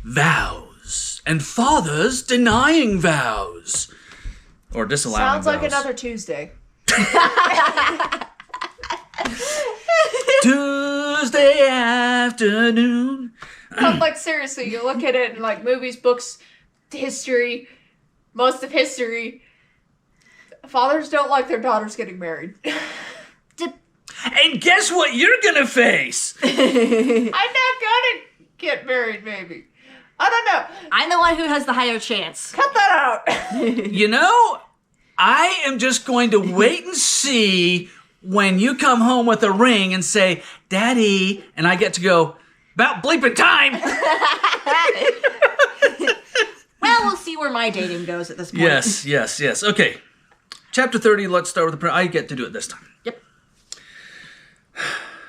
vows and fathers denying vows or disallowing Sounds like vows. another Tuesday. Tuesday afternoon. But like seriously, you look at it in like movies, books, history, most of history. Fathers don't like their daughters getting married. And guess what you're gonna face? I'm not gonna get married, maybe. I don't know. I'm the one who has the higher chance. Cut that out. You know, I am just going to wait and see when you come home with a ring and say, Daddy, and I get to go, about bleeping time. Well, we'll see where my dating goes at this point. Yes. Okay. Chapter 30, let's start with the prayer. I get to do it this time. Yep.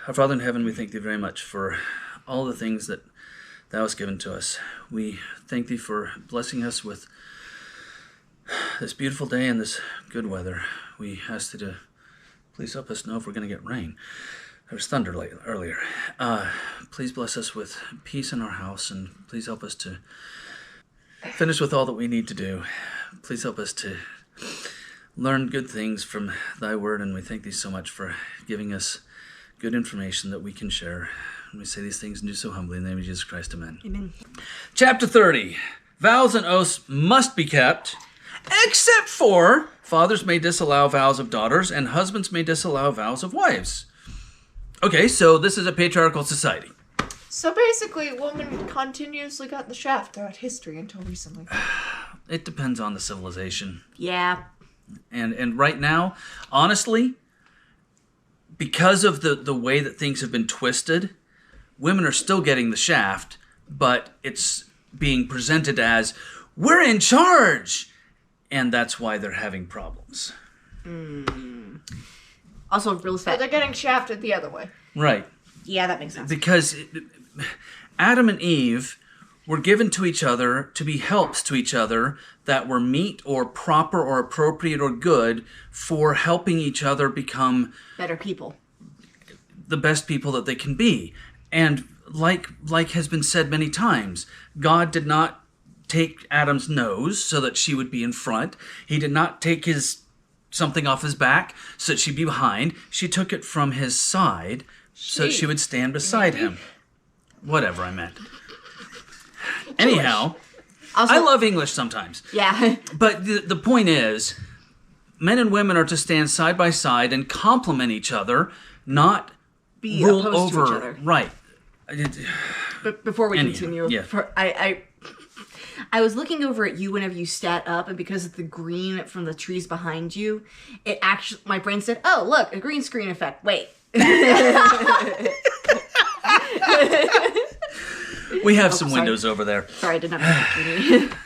Our Father in heaven, we thank thee very much for all the things that thou hast given to us. We thank thee for blessing us with this beautiful day and this good weather. We ask thee to please help us know if we're going to get rain. There was thunder earlier. Please bless us with peace in our house, and please help us to finish with all that we need to do. Please help us to learn good things from thy word, and we thank thee so much for giving us good information that we can share. And we say these things and do so humbly in the name of Jesus Christ. Amen. Amen. Chapter 30. Vows and oaths must be kept, except for fathers may disallow vows of daughters, and husbands may disallow vows of wives. Okay, so this is a patriarchal society. So basically, women continuously got the shaft throughout history until recently. It depends on the civilization. Yeah. And right now, honestly, because of the way that things have been twisted, women are still getting the shaft, but it's being presented as, we're in charge! And that's why they're having problems. Also, real So fast. they're getting shafted the other way. Right. Yeah, that makes sense. Because Adam and Eve were given to each other to be helps to each other that were meet or proper or appropriate or good for helping each other become Better people. the best people that they can be. And like has been said many times, God did not take Adam's nose so that she would be in front. He did not take something off his back so that she'd be behind. She took it from his side so that she would stand beside him. Whatever I meant. Anyhow, Also, I love English sometimes. Yeah. But the point is, men and women are to stand side by side and complement each other, not Be rule opposed to over. each other. Right. But before we Anyhow, continue, yeah. I was looking over at you whenever you sat up, and because of the green from the trees behind you, it actually, my brain said, "Oh, look, a green screen effect." Wait. We have some sorry. windows over there. Sorry, I did not mean that.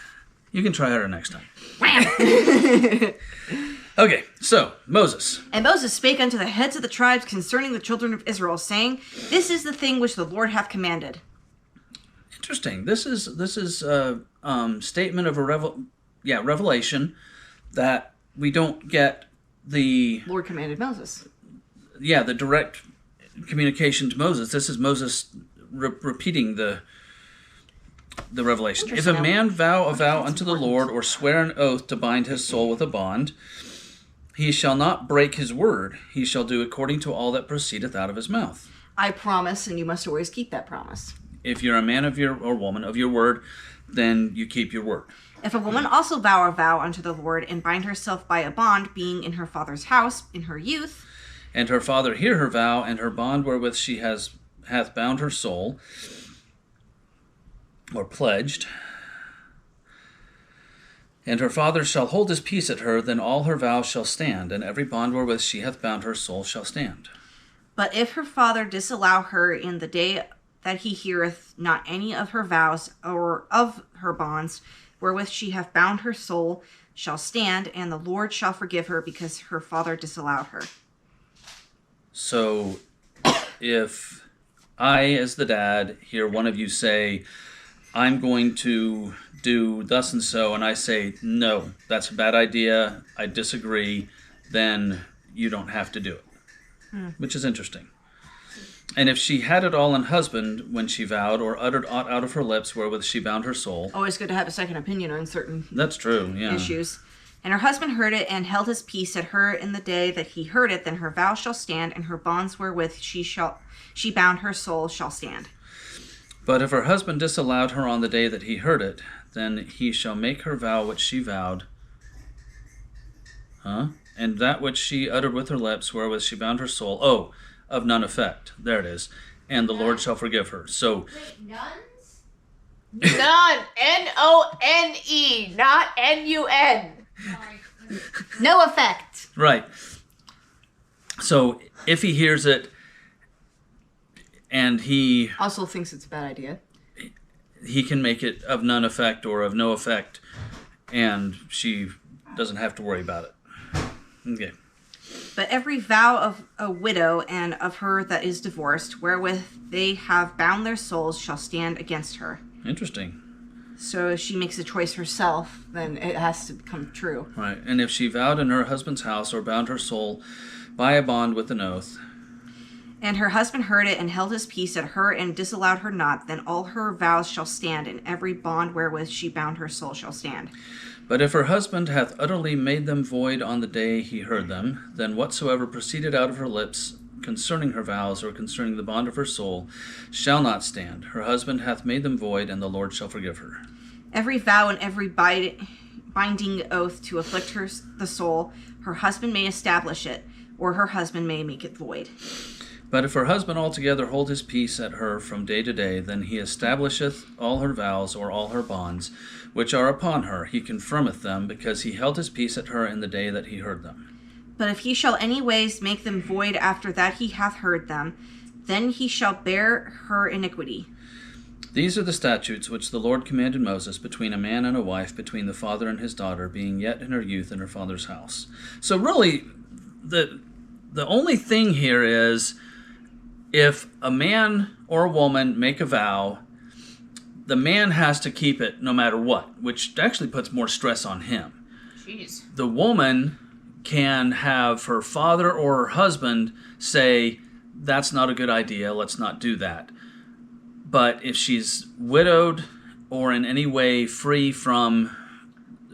You can try harder next time. Okay, so Moses. And Moses spake unto the heads of the tribes concerning the children of Israel, saying, This is the thing which the Lord hath commanded. Interesting. This is a statement of a revelation that we don't get the Lord commanded Moses. the direct communication to Moses. This is Moses repeating the revelation. If a man vow a vow unto the Lord, or swear an oath to bind his soul with a bond, he shall not break his word. He shall do according to all that proceedeth out of his mouth. I promise, and you must always keep that promise. If you're a man of or woman of your word, then you keep your word. If a woman also vow a vow unto the Lord, and bind herself by a bond, being in her father's house in her youth, And her father hear her vow, and her bond wherewith she hath bound her soul, or pledged, and her father shall hold his peace at her, then all her vows shall stand, and every bond wherewith she hath bound her soul shall stand. But if her father disallow her in the day that he heareth not any of her vows or of her bonds, wherewith she hath bound her soul, shall stand, and the Lord shall forgive her, because her father disallowed her. So, if I, as the dad, hear one of you say, I'm going to do thus and so, and I say, no, that's a bad idea, I disagree, then you don't have to do it. Which is interesting. And if she had it all in husband when she vowed, or uttered aught out of her lips wherewith she bound her soul. Always good to have a second opinion on certain That's true, yeah. issues. And her husband heard it and held his peace at her in the day that he heard it, then her vow shall stand, and her bonds wherewith she bound her soul shall stand. But if her husband disallowed her on the day that he heard it, then he shall make her vow which she vowed. And that which she uttered with her lips, wherewith she bound her soul, of none effect. There it is. And the Lord shall forgive her. So, Wait, nuns? None. N-O-N-E, not N-U-N. No effect. right. So, if he hears it, and he Also thinks it's a bad idea. can make it of none effect or of no effect, and she doesn't have to worry about it. Okay. But every vow of a widow and of her that is divorced, wherewith they have bound their souls, shall stand against her. Interesting. So if she makes a choice herself, then it has to come true. Right. And if she vowed in her husband's house or bound her soul by a bond with an oath. And her husband heard it and held his peace at her and disallowed her not, then all her vows shall stand, and every bond wherewith she bound her soul shall stand. But if her husband hath utterly made them void on the day he heard them, then whatsoever proceeded out of her lips concerning her vows or concerning the bond of her soul shall not stand. Her husband hath made them void, and the Lord shall forgive her. Every vow and every binding oath to afflict the soul, her husband may establish it, or her husband may make it void. But if her husband altogether hold his peace at her from day to day, then he establisheth all her vows or all her bonds, which are upon her. He confirmeth them, because he held his peace at her in the day that he heard them. But if he shall any ways make them void after that he hath heard them, then he shall bear her iniquity. These are the statutes which the Lord commanded Moses between a man and a wife, between the father and his daughter, being yet in her youth in her father's house. So really, the only thing here is, if a man or a woman make a vow, the man has to keep it no matter what, which actually puts more stress on him. Jeez. The woman can have her father or her husband say, that's not a good idea, let's not do that. But if she's widowed or in any way free from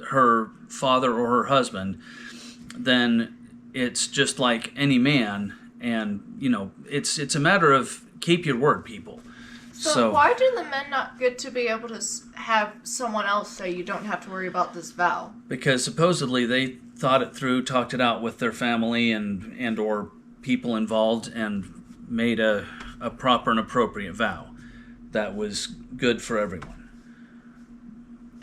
her father or her husband, then it's just like any man. And, it's a matter of keep your word, people. So why do the men not get to be able to have someone else say you don't have to worry about this vow? Because supposedly they thought it through, talked it out with their family and or people involved, and made a proper and appropriate vow that was good for everyone.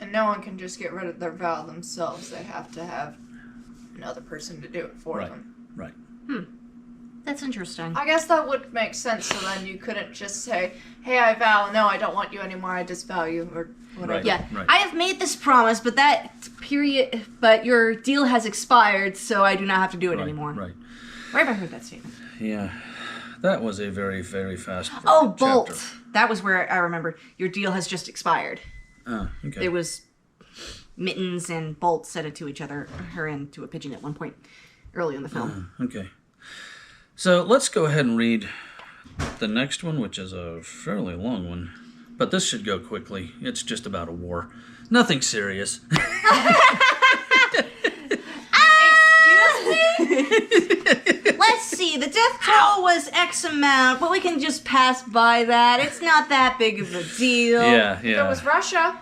And no one can just get rid of their vow themselves. They have to have another person to do it for them. Right. That's interesting. I guess that would make sense, so then you couldn't just say, hey, I vow, no, I don't want you anymore, I disavow you, or whatever. Right. Yeah, Right. I have made this promise, but your deal has expired, so I do not have to do it anymore. Right. Where have I heard that statement? Yeah. That was a very, very fast Oh, chapter. Bolt. That was where I remember your deal has just expired. Oh, okay. It was Mittens and Bolt said it to each other, her and to a pigeon at one point early in the film. Okay. So let's go ahead and read the next one, which is a fairly long one. But this should go quickly. It's just about a war. Nothing serious. Let's see, the death toll was X amount, but we can just pass by that. It's not that big of a deal. Yeah. If it was Russia,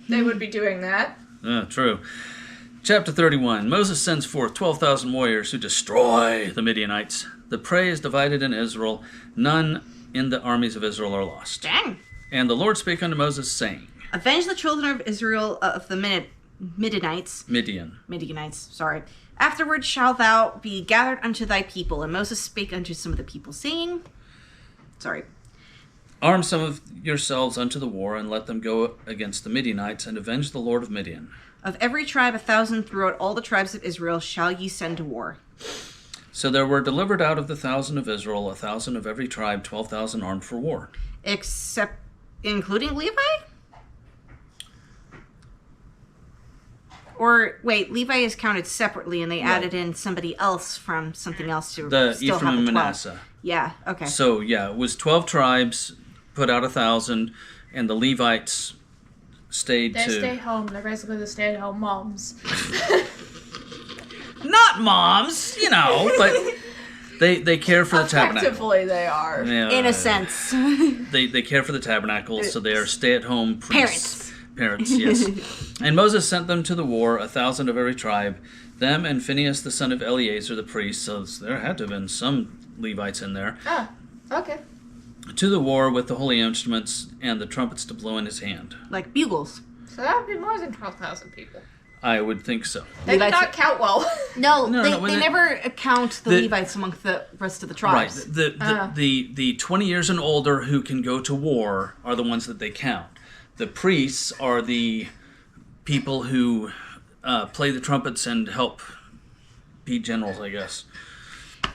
they would be doing that. True. Chapter 31. Moses sends forth 12,000 warriors who destroy the Midianites. The prey is divided in Israel. None in the armies of Israel are lost. Dang. And the Lord spake unto Moses, saying, Avenge the children of Israel of the Midianites. Midianites, sorry. Afterward shalt thou be gathered unto thy people. And Moses spake unto some of the people, saying, Arm some of yourselves unto the war, and let them go against the Midianites, and avenge the Lord of Midian. Of every tribe 1,000 throughout all the tribes of Israel shall ye send to war. So there were delivered out of the 1,000 of Israel 1,000 of every tribe, 12,000 armed for war. Except, including Levi? Or, wait, Levi is counted separately and they added in somebody else from something else to The still Ephraim have and the 12. Manasseh. Yeah, okay. So, yeah, it was 12 tribes put out 1,000, and the Levites stayed They to... stay home. They're basically the stay-at-home moms. Not moms, but they care for the tabernacle. Effectively, they are. Yeah, In a sense. They care for the tabernacle, so they are stay-at-home priests. Parents. Yes. And Moses sent them to the war, 1,000 of every tribe, them and Phinehas the son of Eleazar the priest, so there had to have been some Levites in there, Ah, okay. to the war with the holy instruments and the trumpets to blow in his hand. Like bugles. So that would be more than 12,000 people. I would think so. They did Levites- not count well. No, No, they, no, when they it- never count the Levites amongst the rest of the Right. tribes. The 20 years and older who can go to war are the ones that they count. The priests are the people who play the trumpets and help be generals, I guess.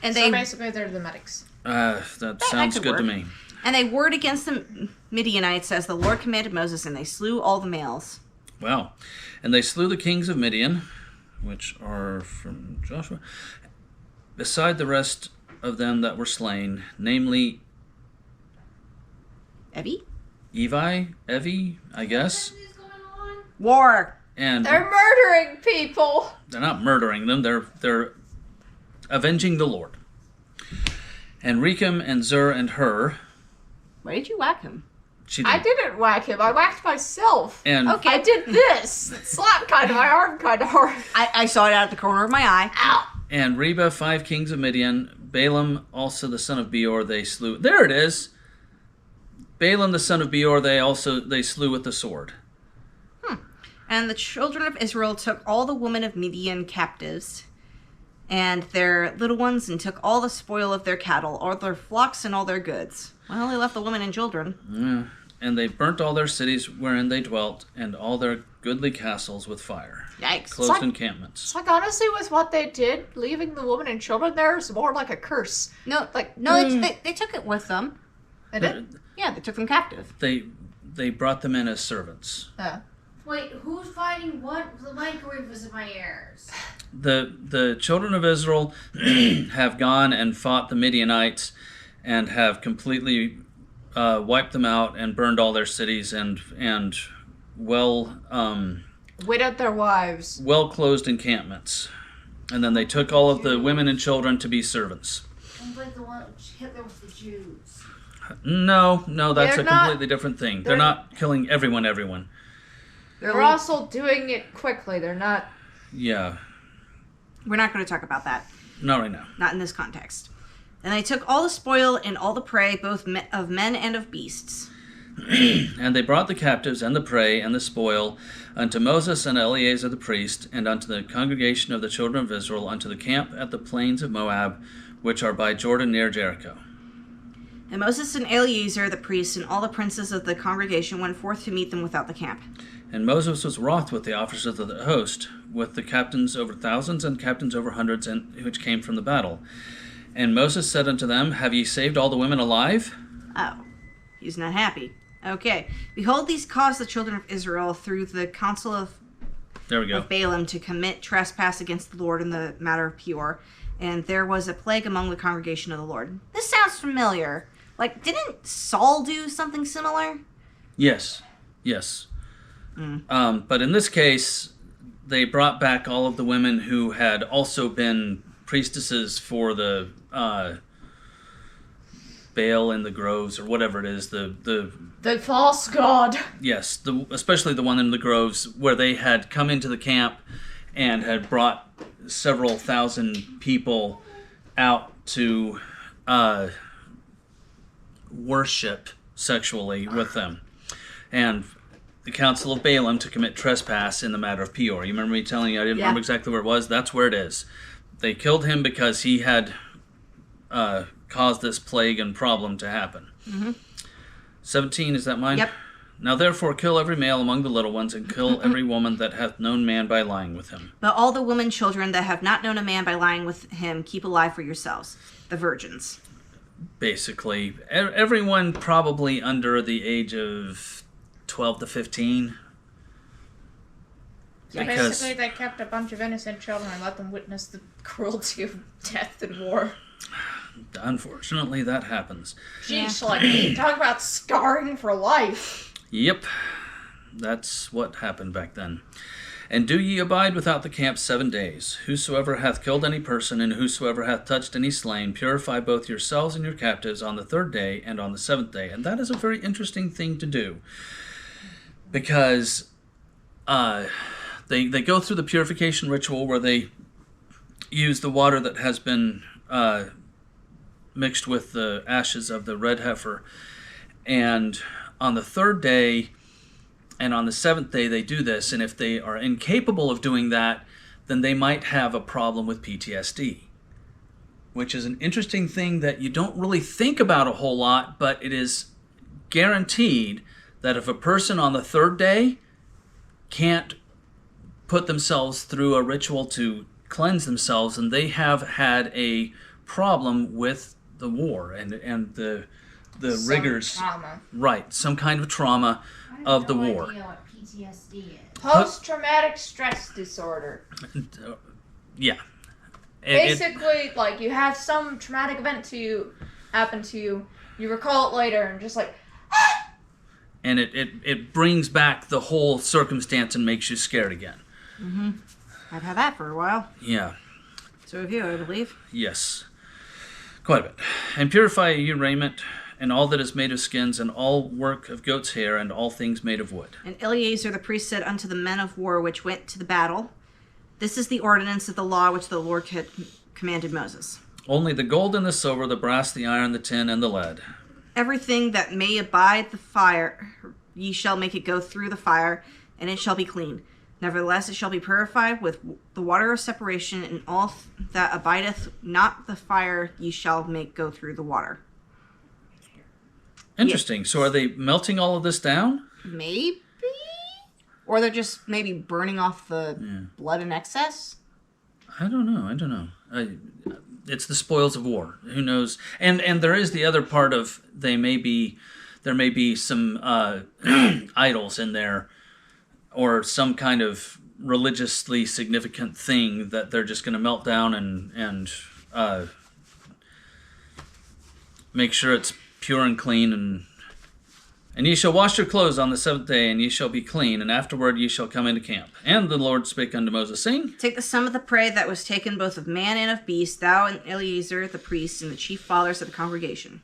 And So they basically, they're the medics. That sounds could good to work. me. and they warred against the Midianites as the Lord commanded Moses, and they slew all the males. Wow. And they slew the kings of Midian, which are from Joshua, beside the rest of them that were slain, namely Evi, I guess. War. And They're murdering people. they're not murdering them, they're avenging the Lord. And Rechem and Zur and Hur, Why did you whack him? she I didn't whack him. I whacked myself. And Okay. I did this. Slap kind of my arm kind of hard. I saw it out of the corner of my eye. Ow. And Reba, 5 kings of Midian, Balaam also the son of Beor they slew. There it is. Balaam the son of Beor they slew with the sword. And the children of Israel took all the women of Midian captives, and their little ones, and took all the spoil of their cattle, all their flocks, and all their goods. Well, they left the women and children. Yeah. And they burnt all their cities wherein they dwelt, and all their goodly castles with fire. Yikes. Closed like- encampments. It's like, honestly, with what they did, leaving the woman and children there is more like a curse. No, Like, they took it with them. They did? Yeah, they took them captive. They brought them in as servants. Wait, who's fighting what? The microwave was in my ears. The children of Israel have gone and fought the Midianites and have completely wiped them out and burned all their cities and Widowed their wives. well closed encampments. And then they took all of the women and children to be servants. I'm like the one Hitler with the Jews. No, that's They're a not- completely different thing. They're they're- not killing everyone. They're also doing it quickly. They're not... Yeah, We're not going to talk about that. not right now. Not in this context. And they took all the spoil and all the prey, both of men and of beasts. And they brought the captives and the prey and the spoil unto Moses and Eleazar the priest, and unto the congregation of the children of Israel, unto the camp at the plains of Moab, which are by Jordan near Jericho. And Moses and Eleazar the priest and all the princes of the congregation went forth to meet them without the camp. And Moses was wroth with the officers of the host, with the captains over thousands and captains over hundreds, which came from the battle. And Moses said unto them, Have ye saved all the women alive? Oh, he's not happy. Okay. Behold, these caused the children of Israel through the counsel of There we go. of Balaam to commit trespass against the Lord in the matter of Peor, and there was a plague among the congregation of the Lord. This sounds familiar. Like, didn't Saul do something similar? Yes. But in this case, they brought back all of the women who had also been priestesses for the Baal in the groves, or whatever it is. The false god. yes, especially the one in the groves, where they had come into the camp and had brought several thousand people out to worship sexually with them. And the council of Balaam to commit trespass in the matter of Peor. You remember me telling you I didn't Yeah. remember exactly where it was? That's where it is. They killed him because he had caused this plague and problem to happen. 17, is that mine? Yep. Now therefore kill every male among the little ones, and kill every woman that hath known man by lying with him. But all the women children that have not known a man by lying with him, keep alive for yourselves, the virgins. Basically, everyone probably under the age of 12 to 15. So Because- basically, they kept a bunch of innocent children and let them witness the cruelty of death and war. unfortunately, that happens. Sheesh, like, talk about scarring for life. Yep, that's what happened back then. And do ye abide without the camp 7 days. Whosoever hath killed any person, and whosoever hath touched any slain, purify both yourselves and your captives on the 3rd day and on the 7th day. And that is a very interesting thing to do. Because they go through the purification ritual where they use the water that has been mixed with the ashes of the red heifer. And on the 3rd day and on the 7th day they do this, and if they are incapable of doing that, then they might have a problem with PTSD, which is an interesting thing that you don't really think about a whole lot, but it is guaranteed that if a person on the 3rd day can't put themselves through a ritual to cleanse themselves, and they have had a problem with the war and the rigors, Trauma. right? Some kind of trauma of the war. I have no idea what PTSD is. Post-traumatic stress disorder. Yeah. Basically, like, you have some traumatic event happen to you, you recall it later, and just like, And it brings back the whole circumstance and makes you scared again. Mm-hmm. I've had that for a while. Yeah. So have you, I believe. Yes. Quite a bit. And purify your raiment, and all that is made of skins, and all work of goat's hair, and all things made of wood. And Eleazar the priest said unto the men of war which went to the battle, This is the ordinance of the law which the Lord had commanded Moses. Only the gold and the silver, the brass, the iron, the tin, and the lead. Everything that may abide the fire, ye shall make it go through the fire, and it shall be clean. Nevertheless, it shall be purified with the water of separation, and all that abideth not the fire ye shall make go through the water. Interesting. So are they melting all of this down? Maybe? Or they're just maybe burning off the blood in excess? I don't know. It's the spoils of war. Who knows? And there is the other part of there may be some idols in there, or some kind of religiously significant thing that they're just going to melt down and make sure it's pure and clean. And ye shall wash your clothes on the 7th day, and ye shall be clean, and afterward ye shall come into camp. And the Lord spake unto Moses, saying, Take the sum of the prey that was taken both of man and of beast, thou and Eleazar the priest, and the chief fathers of the congregation.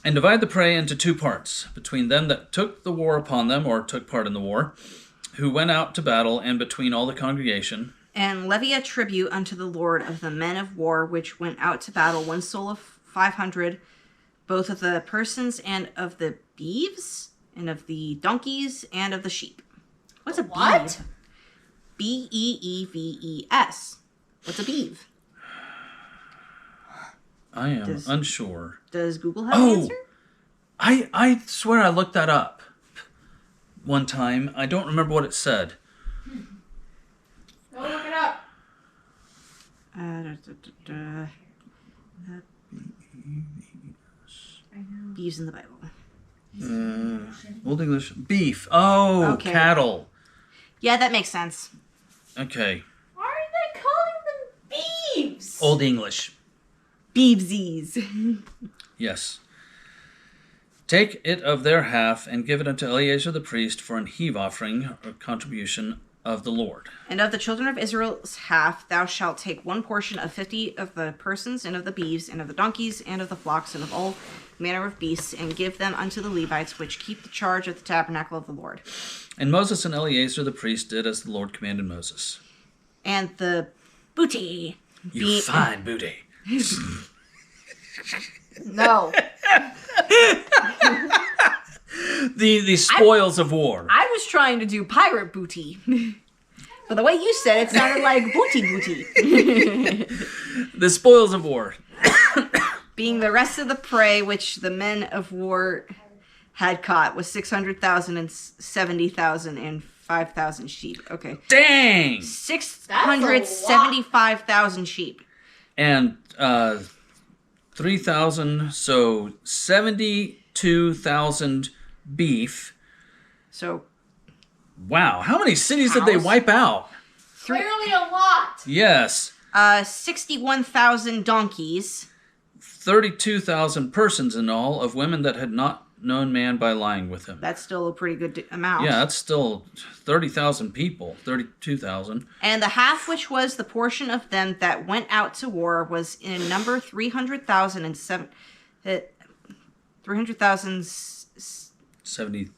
and divide the prey into 2 parts, between them that took the war upon them, or took part in the war, who went out to battle, and between all the congregation. And levy a tribute unto the Lord of the men of war which went out to battle, 1 soul of 500, both of the persons and of the beeves, and of the donkeys, and of the sheep. What's a what? beeve? Beeves. What's a beeve? I am unsure. Does Google have an answer? I swear I looked that up one time. I don't remember what it said. Go look it up. Beeves in the Bible. Old English. Beef. Oh, Okay. cattle. Yeah, that makes sense. Okay. Why are they calling them beeves? Old English. Beevesies. Yes. Take it of their half, and give it unto Eleazar the priest for an heave offering, or contribution of the Lord. And of the children of Israel's half, thou shalt take 1 portion of 50 of the persons, and of the beeves, and of the donkeys, and of the flocks, and of all manner of beasts, and give them unto the Levites, which keep the charge of the tabernacle of the Lord. And Moses and Eleazar the priest did as the Lord commanded Moses. And the booty. You fine booty. No. The spoils of war. I was trying to do pirate booty. But the way you said it sounded like booty. The spoils of war. Being the rest of the prey which the men of war had caught was 600,000 and 70,000 and 5,000 sheep. Okay. Dang! 675,000 sheep. And 3,000, so 72,000 beef. So Wow, how many cities did they wipe out? Clearly a lot. Yes. 61,000 donkeys. 32,000 persons in all, of women that had not known man by lying with him. That's still a pretty good amount. Yeah, that's still 30,000 people, 32,000. And the half which was the portion of them that went out to war was in number 300,000 and 300,000. 70.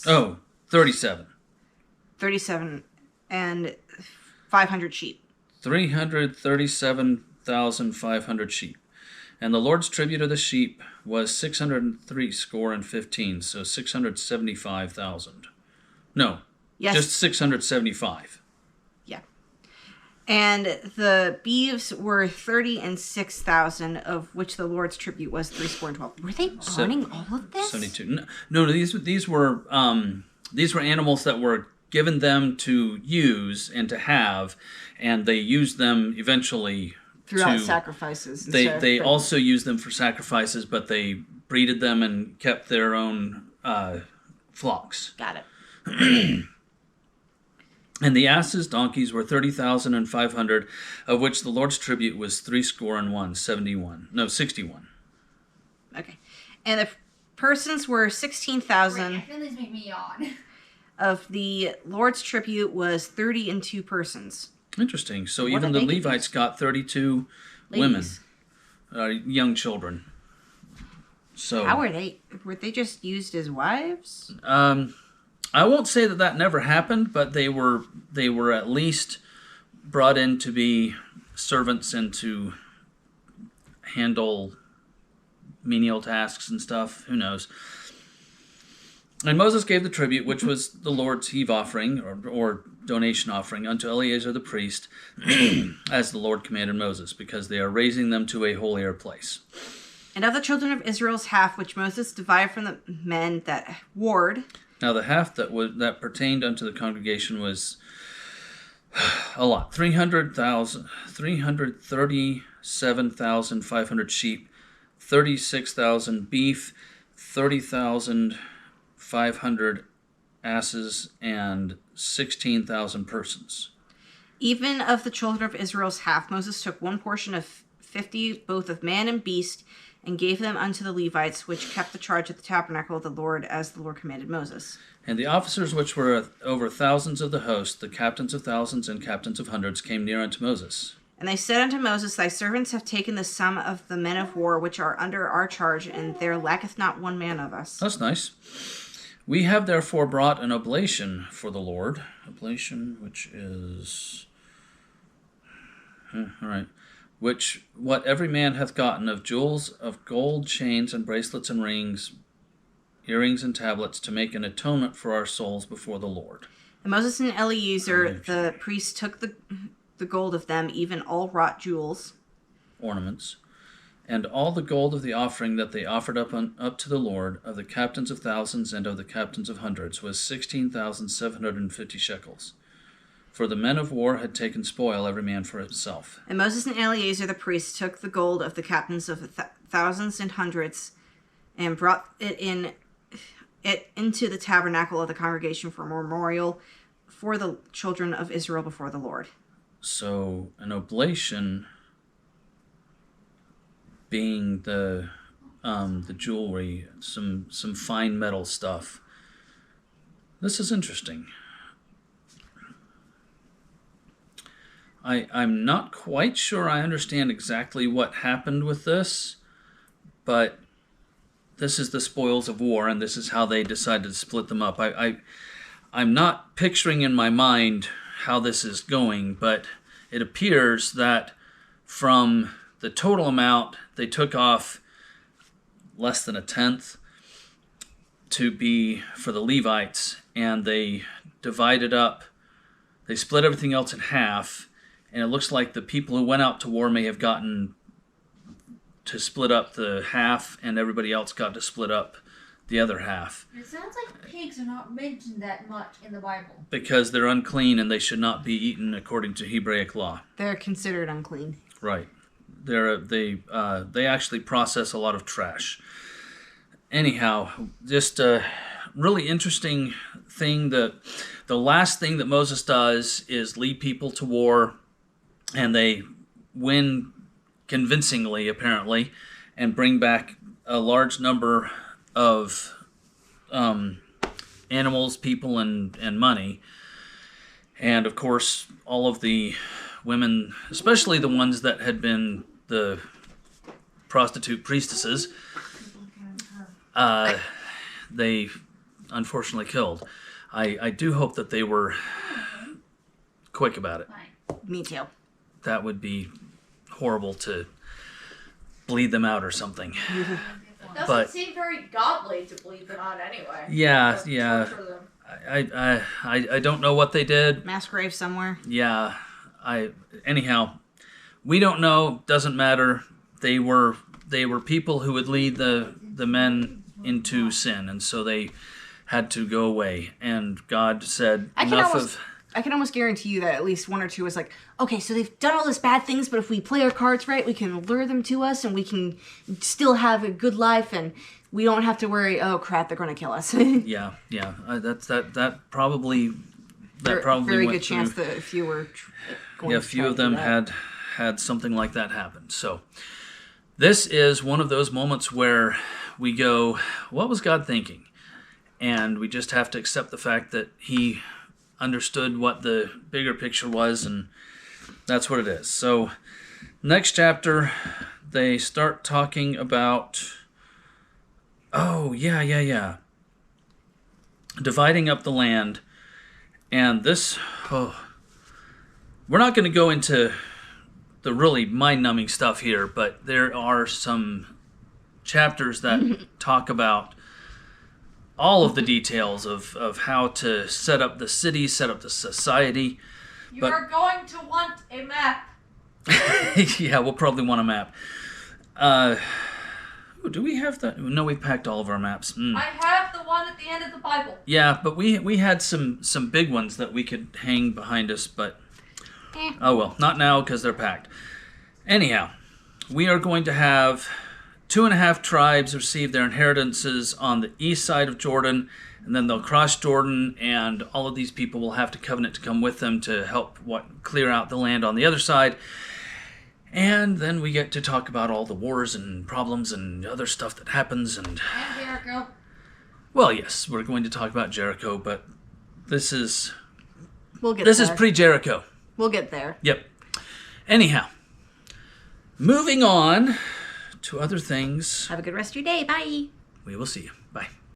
Oh, 37. 37 and 500 sheep. 337,500 sheep. And the Lord's tribute of the sheep was 603 score and 15, so 675,000. No, Yes. just 675. Yeah. And the beeves were 30 and 6,000, of which the Lord's tribute was 312. Were they burning all of this? 72. No, these were animals that were given them to use and to have, and they used them eventually Throughout to sacrifices. They also used them for sacrifices, but they breeded them and kept their own flocks. Got it. And the asses, donkeys were 30,500, of which the Lord's tribute was 61. Okay. And the persons were 16,000. I feel these make me yawn. Of the Lord's tribute was 30 and 2 persons. Interesting. So What even did the they get Levites got 32 Ladies. women, young children. So How were they? Were they just used as wives? I won't say that never happened, but they were at least brought in to be servants and to handle menial tasks and stuff. Who knows? And Moses gave the tribute, which was the Lord's heave offering or donation offering, unto Eleazar the priest, as the Lord commanded Moses, because they are raising them to a holier place. And of the children of Israel's half, which Moses divided from the men that warred. Now the half that pertained unto the congregation was a lot. 337,500 sheep, 36,000 beef, 30,500 asses, and 16,000 persons. Even of the children of Israel's half, Moses took one portion of 50, both of man and beast, and gave them unto the Levites, which kept the charge of the tabernacle of the Lord, as the Lord commanded Moses. And the officers which were over thousands of the host, the captains of thousands and captains of hundreds, came near unto Moses. And they said unto Moses, Thy servants have taken the sum of the men of war which are under our charge, and there lacketh not one man of us. That's nice. We have therefore brought an oblation for the Lord. Oblation, which is... all right. Which, what every man hath gotten of jewels, of gold, chains, and bracelets, and rings, earrings, and tablets, to make an atonement for our souls before the Lord. And Moses and Eleazar, the priest, took the gold of them, even all wrought jewels. Ornaments. And all the gold of the offering that they offered up to the Lord, of the captains of thousands and of the captains of hundreds, was 16,750 shekels. For the men of war had taken spoil, every man for himself. And Moses and Eleazar the priest took the gold of the captains of thousands and hundreds, and brought it into the tabernacle of the congregation for a memorial for the children of Israel before the Lord. So an oblation being the jewelry, some fine metal stuff. This is interesting. I'm not quite sure I understand exactly what happened with this, but this is the spoils of war, and this is how they decided to split them up. I'm not picturing in my mind how this is going, but it appears that from the total amount, they took off less than a tenth to be for the Levites, and they divided up, they split everything else in half. And it looks like the people who went out to war may have gotten to split up the half, and everybody else got to split up the other half. It sounds like pigs are not mentioned that much in the Bible. Because they're unclean and they should not be eaten according to Hebraic law. They're considered unclean. Right. They actually process a lot of trash. Anyhow, just a really interesting thing. The last thing that Moses does is lead people to war, and they win convincingly, apparently, and bring back a large number of animals, people, and money. And of course, all of the women, especially the ones that had been the prostitute priestesses, they unfortunately killed. I do hope that they were quick about it. Me too. That would be horrible to bleed them out or something. It doesn't But- seem very godly to bleed them out anyway. Yeah, Or yeah. torture them. I don't know what they did. Mass grave somewhere. Yeah, anyhow, we don't know. Doesn't matter. They were people who would lead the men into sin, and so they had to go away. And God said, I can enough almost- of. I can almost guarantee you that at least one or two was like, okay, so they've done all this bad things, but if we play our cards right, we can lure them to us, and we can still have a good life, and we don't have to worry. Oh crap, they're going to kill us. Yeah. That probably Very went good chance through. that a few were. Going Yeah, a to few try of to do them that. had something like that happen. So this is one of those moments where we go, what was God thinking? And we just have to accept the fact that he understood what the bigger picture was, and that's what it is. So next chapter, they start talking about, dividing up the land. And this, we're not going to go into the really mind-numbing stuff here, but there are some chapters that talk about all of the details of how to set up the city, set up the society. You But- are going to want a map. Yeah, we'll probably want a map. Do we have that? No, we packed all of our maps. I have the one at the end of the Bible. Yeah, but we had some big ones that we could hang behind us, but oh well, not now because they're packed. Anyhow, we are going to have 2.5 tribes receive their inheritances on the east side of Jordan, and then they'll cross Jordan, and all of these people will have to covenant to come with them to help clear out the land on the other side. And then we get to talk about all the wars and problems and other stuff that happens. And Jericho. well, yes, we're going to talk about Jericho, but this is We'll get there. pre-Jericho. We'll get there. Yep. Anyhow, moving on to other things. Have a good rest of your day. Bye. We will see you. Bye.